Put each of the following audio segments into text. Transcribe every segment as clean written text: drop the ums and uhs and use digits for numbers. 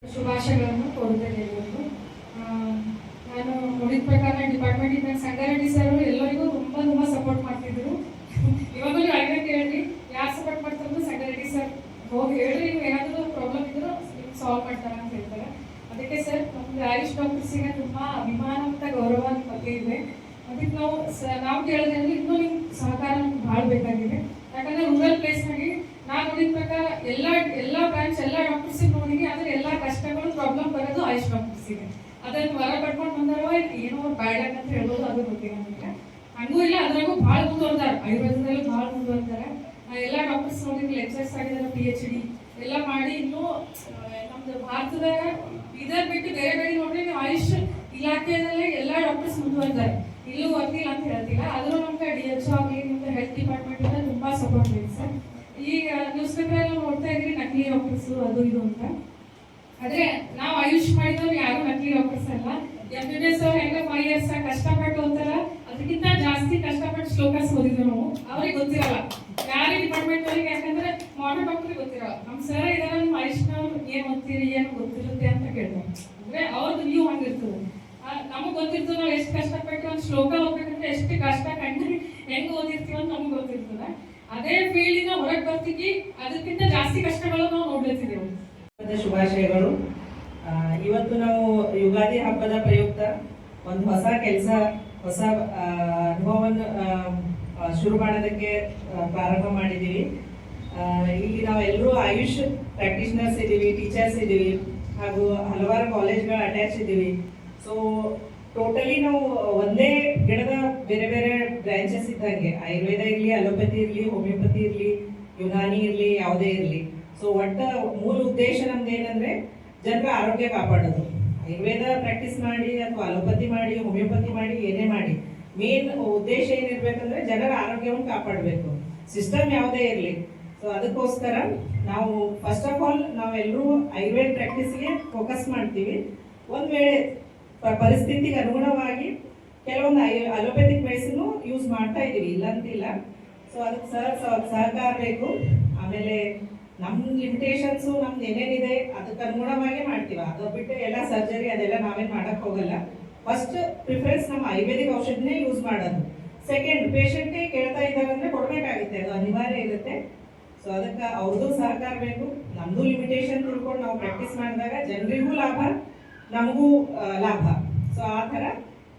ಶುಭಾಶಯಗಳನ್ನು ಕೋರುತ್ತೇನೆ ಎಲ್ಲರಿಗೂ. ನಾನು ನೋಡಿದ ಪ್ರಕಾರ ಡಿಪಾರ್ಟ್ಮೆಂಟಿಂದ ಸಂಗಾರೆಡ್ಡಿ ಸರ್ ಎಲ್ಲರಿಗೂ ತುಂಬ ಸಪೋರ್ಟ್ ಮಾಡ್ತಿದ್ರು. ಇವಾಗಲೂ ಯಾರಿಗೆ ಕೇಳಿ ಯಾರು ಸಪೋರ್ಟ್ ಮಾಡ್ತಾರೋ ಸಂಗಾರೆಡ್ಡಿ ಸರ್ ಹೋಗಿ ಹೇಳ್ರಿ, ನೀವು ಏನಾದರೂ ಪ್ರಾಬ್ಲಮ್ ಇದ್ದರೂ ಸಾಲ್ವ್ ಮಾಡ್ತಾರ ಅಂತ ಹೇಳ್ತಾರೆ. ಅದಕ್ಕೆ ಸರ್ ನಮ್ಗೆ ಆಯುಷ್ ಡಾಕ್ಟರ್ಸಿಗೆ ತುಂಬ ಅಭಿಮಾನ ಮತ್ತು ಗೌರವ ನಿಮ್ಮ ಬಗ್ಗೆ ಇದೆ. ಅದಕ್ಕೆ ನಾವು ಕೇಳೋದಂದ್ರೆ ಇನ್ನೂ ನಿಮ್ಮ ಸಹಕಾರ ನಮ್ಗೆ ಭಾಳ ಬೇಕಾಗಿದೆ. ಯಾಕಂದರೆ ರೂರಲ್ ಪ್ಲೇಸ್ನಾಗೆ ನಾನು ನೋಡಿದ ಪ್ರಕಾರ ಎಲ್ಲ ಬ್ರಾಂಚ್ ಎಲ್ಲ ಡಾಕ್ಟರ್ಸಿಗೆ ನೋಡಿಗೆ, ಆದರೆ ಎಲ್ಲ ಕಷ್ಟಗಳು ಪ್ರಾಬ್ಲಮ್ ಬರೋದು ಆಯುಷ್ ಡಾಕ್ಟರ್ಸಿಗೆ. ಅದನ್ನು ಹೊರ ಕಟ್ಕೊಂಡು ಬಂದಾರೋ ಏನೋ ಬ್ಯಾಡ್ ಅಂತ ಹೇಳ್ಬೋದು, ಅದು ಗೊತ್ತಿಲ್ಲ ನಮಗೆ. ಹಂಗೂ ಇಲ್ಲ, ಅದ್ರಾಗೂ ಭಾಳ ಮುಂದುವರ್ದಾರೆ, ಆಯುರ್ವೇದದಲ್ಲೂ ಭಾಳ ಮುಂದುವರ್ತಾರೆ. ಎಲ್ಲ ಡಾಕ್ಟರ್ಸ್ ನೋಡಿದ್ರೆ ಲೆಕ್ಚರ್ಸ್ ಆಗಿದ್ದಾರೆ, PhD ಎಲ್ಲ ಮಾಡಿ ಇನ್ನೂ ನಮ್ದು ಭಾರತದಾಗ ಇದರ್ ಬಿಟ್ಟು ಬೇರೆ ನೋಡ್ರಿ ನೀವು ಆಯುಷ್ ಇಲಾಖೆಯಲ್ಲೇ ಎಲ್ಲ ಡಾಕ್ಟರ್ಸ್ ಮುಂದುವರ್ತಾರೆ. ಇಲ್ಲೂ ವರ್ತಿಲ್ಲ ಅಂತ ಹೇಳ್ತಿಲ್ಲ, ಆದರೂ ನಮ್ಗೆ DHO ಆಗಲಿ ನಿಮ್ಗೆ ಹೆಲ್ತ್ ಡಿಪಾರ್ಟ್ಮೆಂಟಿಂದ ತುಂಬ ಸಪೋರ್ಟ್ ಇದೆ ಸರ್. ಈಗ ನ್ಯೂಸ್ ಪೇಪರ್ ಎಲ್ಲ ನೋಡ್ತಾ ಇದ್ರಿ ನಕಲಿ ಡಾಕ್ಟರ್ಸು ಅದು ಇದು ಅಂತ. ಆದ್ರೆ ನಾವು ಆಯುಷ್ ಮಾಡಿದವ್ರು ಯಾರು ನಕಲಿ ಡಾಕ್ಟರ್ಸ್ ಅಲ್ಲ. MBBS ಅವ್ರು ಹೆಂಗ 5 years ಕಷ್ಟಪಟ್ಟು ಹೋಗ್ತಾರ, ಅದಕ್ಕಿಂತ ಜಾಸ್ತಿ ಕಷ್ಟಪಟ್ಟು ಶ್ಲೋಕಸ್ ಓದಿದ್ರು ನಾವು. ಅವ್ರಿಗೆ ಗೊತ್ತಿರಲ್ಲ ಯಾರೇ ಡಿಪಾರ್ಟ್ಮೆಂಟ್ ಅವ್ರಿಗೆ, ಯಾಕಂದ್ರೆ ಮಾಡರ್ನ್ ಡಾಕ್ಟರ್ಗೆ ಗೊತ್ತಿರಲ್ಲ. ನಮ್ಮ ಸರ್ ಇದಾರ ನಿಮ್ಮ ಆಯುಷ್ನವ್ರು ಏನ್ ಓದ್ತೀರಿ ಏನು ಗೊತ್ತಿರುತ್ತೆ ಅಂತ ಕೇಳ್ತಾರೆ. ಅಂದ್ರೆ ಅವ್ರದ್ದು ವ್ಯೂ ಹಂಗಿರ್ತದೆ. ನಮಗೆ ಗೊತ್ತಿರ್ತದೆ ನಾವು ಎಷ್ಟು ಕಷ್ಟಪಟ್ಟು ಒಂದು ಶ್ಲೋಕ ಹೋಗ್ಬೇಕಂದ್ರೆ ಎಷ್ಟು ಕಷ್ಟ ಕಂಡು ಹೆಂಗ್ ಓದಿರ್ತೀವಿ ಅಂತ ನಮ್ಗೆ ಗೊತ್ತಿರ್ತದೆ. ಅದೇ ಫೀಲ್ಡಿನ ಹೊರಗೆ ಬರ್ತೀವಿ, ಅದಕ್ಕಿಂತ ಜಾಸ್ತಿ ಕಷ್ಟಗಳು ನಾವು ನೋಡ್ಲತ್ತಿದ್ದೇವೆ. ಶುಭಾಶಯಗಳು. ಇವತ್ತು ನಾವು ಯುಗಾದಿ ಹಬ್ಬದ ಪ್ರಯುಕ್ತ ಒಂದು ಹೊಸ ಕೆಲಸ, ಹೊಸ ಅನುಭವವನ್ನು ಶುರು ಮಾಡೋದಕ್ಕೆ ಪ್ರಾರಂಭ ಮಾಡಿದ್ದೀವಿ. ಇಲ್ಲಿ ನಾವೆಲ್ಲರೂ ಆಯುಷ್ ಪ್ರಾಕ್ಟೀಷನರ್ಸ್ ಇದ್ದೀವಿ, ಟೀಚರ್ಸ್ ಇದ್ದೀವಿ, ಹಾಗೂ ಹಲವಾರು ಕಾಲೇಜ್ಗಳು ಅಟ್ಯಾಚ್ ಇದ್ದೀವಿ. ಸೊ ಟೋಟಲಿ ನಾವು ಒಂದೇ ಗಿಡದ ಬೇರೆ ಬೇರೆ ಬ್ರಾಂಚಸ್ ಇದ್ದಂಗೆ, ಆಯುರ್ವೇದ ಇರಲಿ, ಅಲೋಪತಿ ಇರಲಿ, ಹೋಮಿಯೋಪತಿ ಇರಲಿ, ಯುನಾನಿ ಇರಲಿ, ಯಾವುದೇ ಇರಲಿ. ಸೊ ಒಟ್ಟ ಮೂಲ ಉದ್ದೇಶ ನಮ್ದು ಏನಂದ್ರೆ ಜನರ ಆರೋಗ್ಯ ಕಾಪಾಡೋದು. ಆಯುರ್ವೇದ ಪ್ರಾಕ್ಟೀಸ್ ಮಾಡಿ ಅಥವಾ ಅಲೋಪತಿ ಮಾಡಿ, ಹೋಮಿಯೋಪತಿ ಮಾಡಿ, ಏನೇ ಮಾಡಿ, ಮೇನ್ ಉದ್ದೇಶ ಏನಿರ್ಬೇಕಂದ್ರೆ ಜನರ ಆರೋಗ್ಯವನ್ನು ಕಾಪಾಡಬೇಕು, ಸಿಸ್ಟಮ್ ಯಾವುದೇ ಇರಲಿ. ಸೊ ಅದಕ್ಕೋಸ್ಕರ ನಾವು ಫಸ್ಟ್ ಆಫ್ ಆಲ್ ನಾವೆಲ್ಲರೂ ಆಯುರ್ವೇದ ಪ್ರಾಕ್ಟೀಸ್ಗೆ ಫೋಕಸ್ ಮಾಡ್ತೀವಿ. ಒಂದು ವೇಳೆ ಪರಿಸ್ಥಿತಿಗೆ ಅನುಗುಣವಾಗಿ ಕೆಲವೊಂದು ಅಲೋಪತಿಕ್ ಮೆಡಿಸಿನ್ ಯೂಸ್ ಮಾಡ್ತಾ ಇದ್ದೀವಿ, ಇಲ್ಲ ಅಂತಿಲ್ಲ. ಸೊ ಅದಕ್ಕೆ ಸಹಕಾರ ಬೇಕು. ಆಮೇಲೆ ನಮ್ಮ ಲಿಮಿಟೇಷನ್ಸು ನಮ್ದು ಏನೇನಿದೆ ಅದಕ್ಕೆ ಅನುಗುಣವಾಗಿ ಮಾಡ್ತೀವಿ. ಅದು ಬಿಟ್ಟು ಎಲ್ಲ ಸರ್ಜರಿ ಅದೆಲ್ಲ ನಾವೇನು ಮಾಡಕ್ ಹೋಗಲ್ಲ. ಫಸ್ಟ್ ಪ್ರಿಫರೆನ್ಸ್ ನಮ್ಮ ಆಯುರ್ವೇದಿಕ್ ಔಷಧಿನೇ ಯೂಸ್ ಮಾಡೋದು. ಸೆಕೆಂಡ್, ಪೇಷಂಟೇ ಕೇಳ್ತಾ ಇದ್ದಾರೆ ಅಂದರೆ ಕೊಡಬೇಕಾಗುತ್ತೆ, ಅದು ಅನಿವಾರ್ಯ ಇರುತ್ತೆ. ಸೊ ಅದಕ್ಕೆ ಅವ್ರದ್ದು ಸಹಕಾರ ಬೇಕು. ನಮ್ಮದು ಲಿಮಿಟೇಷನ್ ತಿಳ್ಕೊಂಡು ನಾವು ಪ್ರಾಕ್ಟೀಸ್ ಮಾಡಿದಾಗ ಜನರಿಗೂ ಲಾಭ, ನಮಗೂ ಲಾಭ. ಸೊ ಆ ಥರ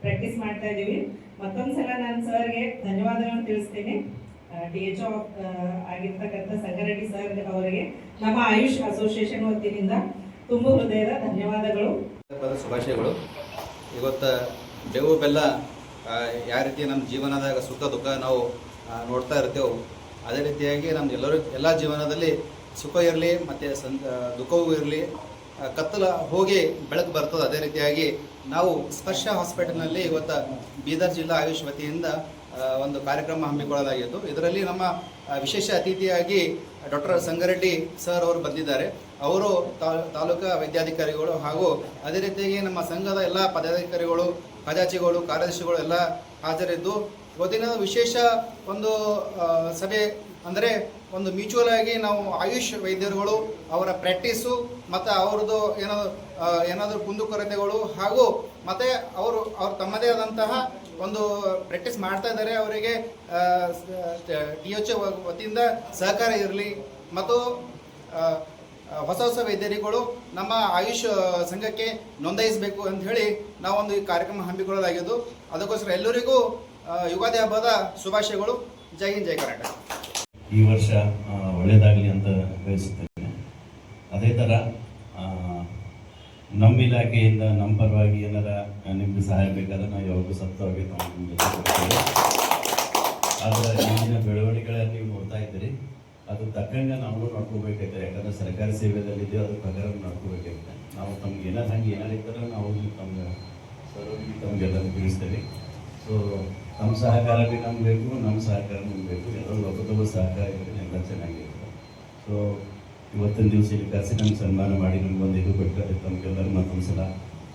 ಪ್ರಾಕ್ಟೀಸ್ ಮಾಡ್ತಾ ಇದ್ದೀವಿ. ಮತ್ತೊಂದ್ಸಲ ನಾನು ಸರ್ಗೆ ಧನ್ಯವಾದಗಳನ್ನು ತಿಳಿಸ್ತೀನಿ. DHO ಆಗಿರ್ತಕ್ಕಂಥ ಸಂಗಾರೆಡ್ಡಿ ಸರ್ ಅವರಿಗೆ ನಮ್ಮ ಆಯುಷ್ ಅಸೋಸಿಯೇಷನ್ ವತಿಯಿಂದ ತುಂಬ ಹೃದಯದ ಧನ್ಯವಾದಗಳು, ಶುಭಾಶಯಗಳು. ಇವತ್ತು ಬೇವು ಬೆಲ್ಲ ಯಾವ ರೀತಿ ನಮ್ಮ ಜೀವನದಾಗ ಸುಖ ದುಃಖ ನಾವು ನೋಡ್ತಾ ಇರ್ತೇವೆ, ಅದೇ ರೀತಿಯಾಗಿ ನಮ್ಮ ಎಲ್ಲ ಜೀವನದಲ್ಲಿ ಸುಖ ಇರಲಿ ಮತ್ತು ದುಃಖವೂ ಇರಲಿ, ಕತ್ತಲ ಹೋಗಿ ಬೆಳಕು ಬರ್ತದೆ. ಅದೇ ರೀತಿಯಾಗಿ ನಾವು ಸ್ಪರ್ಶ ಹಾಸ್ಪಿಟಲ್ನಲ್ಲಿ ಇವತ್ತು ಬೀದರ್ ಜಿಲ್ಲಾ ಆಯುಷ್ ವತಿಯಿಂದ ಒಂದು ಕಾರ್ಯಕ್ರಮ ಹಮ್ಮಿಕೊಳ್ಳಲಾಗಿದ್ದು, ಇದರಲ್ಲಿ ನಮ್ಮ ವಿಶೇಷ ಅತಿಥಿಯಾಗಿ ಡಾಕ್ಟರ್ ಸಂಗಾರೆಡ್ಡಿ ಸರ್ ಅವರು ಬಂದಿದ್ದಾರೆ. ಅವರು ತಾಲೂಕಾ ವೈದ್ಯಾಧಿಕಾರಿಗಳು ಹಾಗೂ ಅದೇ ರೀತಿಯಾಗಿ ನಮ್ಮ ಸಂಘದ ಎಲ್ಲ ಪದಾಧಿಕಾರಿಗಳು, ಖಜಾಂಚಿಗಳು, ಕಾರ್ಯದರ್ಶಿಗಳು ಎಲ್ಲ ಹಾಜರಿದ್ದು ಇವತ್ತಿನ ವಿಶೇಷ ಒಂದು ಸಭೆ ಅಂದರೆ ಒಂದು ಮ್ಯೂಚುವಲ್ ಆಗಿ ನಾವು ಆಯುಷ್ ವೈದ್ಯರುಗಳು ಅವರ ಪ್ರಾಕ್ಟೀಸು ಮತ್ತು ಅವ್ರದ್ದು ಏನಾದರೂ ಕುಂದುಕೊರತೆಗಳು ಹಾಗೂ ಮತ್ತು ಅವರು ತಮ್ಮದೇ ಆದಂತಹ ಒಂದು ಪ್ರಾಕ್ಟೀಸ್ ಮಾಡ್ತಾ ಇದ್ದಾರೆ, ಅವರಿಗೆ DHO ವತಿಯಿಂದ ಸಹಕಾರ ಇರಲಿ ಮತ್ತು ಹೊಸ ವೈದ್ಯರುಗಳು ನಮ್ಮ ಆಯುಷ್ ಸಂಘಕ್ಕೆ ನೋಂದಾಯಿಸಬೇಕು ಅಂತ ಹೇಳಿ ನಾವೊಂದು ಈ ಕಾರ್ಯಕ್ರಮ ಹಮ್ಮಿಕೊಳ್ಳಲಾಗಿದ್ದು, ಅದಕ್ಕೋಸ್ಕರ ಎಲ್ಲರಿಗೂ ಯುಗಾದಿ ಹಬ್ಬದ ಶುಭಾಶಯಗಳು. ಜೈ ಹಿಂದ್, ಜೈ ಕರ್ನಾಟಕ. ಈ ವರ್ಷ ಒಳ್ಳೆಯದಾಗಲಿ ಅಂತ ಬಯಸುತ್ತೇನೆ. ಅದೇ ಥರ ನಮ್ಮ ಇಲಾಖೆಯಿಂದ ನಮ್ಮ ಪರವಾಗಿ ಏನಾರ ನಿಮಗೆ ಸಹಾಯ ಬೇಕಾದ್ರೆ ನಾವು ಯಾವಾಗಲೂ ಸತ್ವವಾಗಿ ನಿಮಗೆ ಕೊಡ್ತೇವೆ. ಆದರೆ ಈಗಿನ ಬೆಳವಣಿಗೆಗಳನ್ನು ನೀವು ನೋಡ್ತಾ ಇದ್ದೀರಿ, ಅದು ತಕ್ಕಂಗೆ ನಾವು ನೋಡ್ಕೋಬೇಕಾಯ್ತಾರೆ. ಯಾಕಂದರೆ ಸರ್ಕಾರಿ ಸೇವೆಯಲ್ಲಿದೆಯೋ ಅದು ಪ್ರಕಾರ ನೋಡ್ಕೋಬೇಕಾಗುತ್ತೆ. ನಾವು ತಮ್ಗೆ ಏನಾರು ಹಂಗೆ ಏನಾರು ಇದ್ದರೆ ನಾವು ತಮ್ಗೆ ತಮಗೆಲ್ಲರೂ ತಿಳಿಸ್ತೇವೆ. ಸೊ ನಮ್ಮ ಸಹಕಾರ ಭೀ ನಮ್ಗೆ ಬೇಕು, ನಮ್ಮ ಸಹಕಾರ ನಮ್ಗೆ ಬೇಕು. ಎಲ್ಲರೂ ಒಬ್ಬ ಸಹಕಾರ ಇದ್ದರೆ ಎಲ್ಲ ಚೆನ್ನಾಗಿರುತ್ತೆ. ಸೊ ಇವತ್ತಿನ ದಿವಸ ಇಲ್ಲಿ ಕರೆಸಿ ನಮ್ಗೆ ಸನ್ಮಾನ ಮಾಡಿ ನಮ್ಗೊಂದು ಇದು ಕೊಟ್ಟರೆ ತಮಗೆಲ್ಲರೂ ಮತ್ತೊಂದು ಸಲ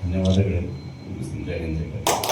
ಧನ್ಯವಾದಗಳನ್ನು ಮುಗಿಸ್ತೀನಿ. ಜೈ ಹಿಂದ್, ಜೈ ಕರ್ನಾಟಕ.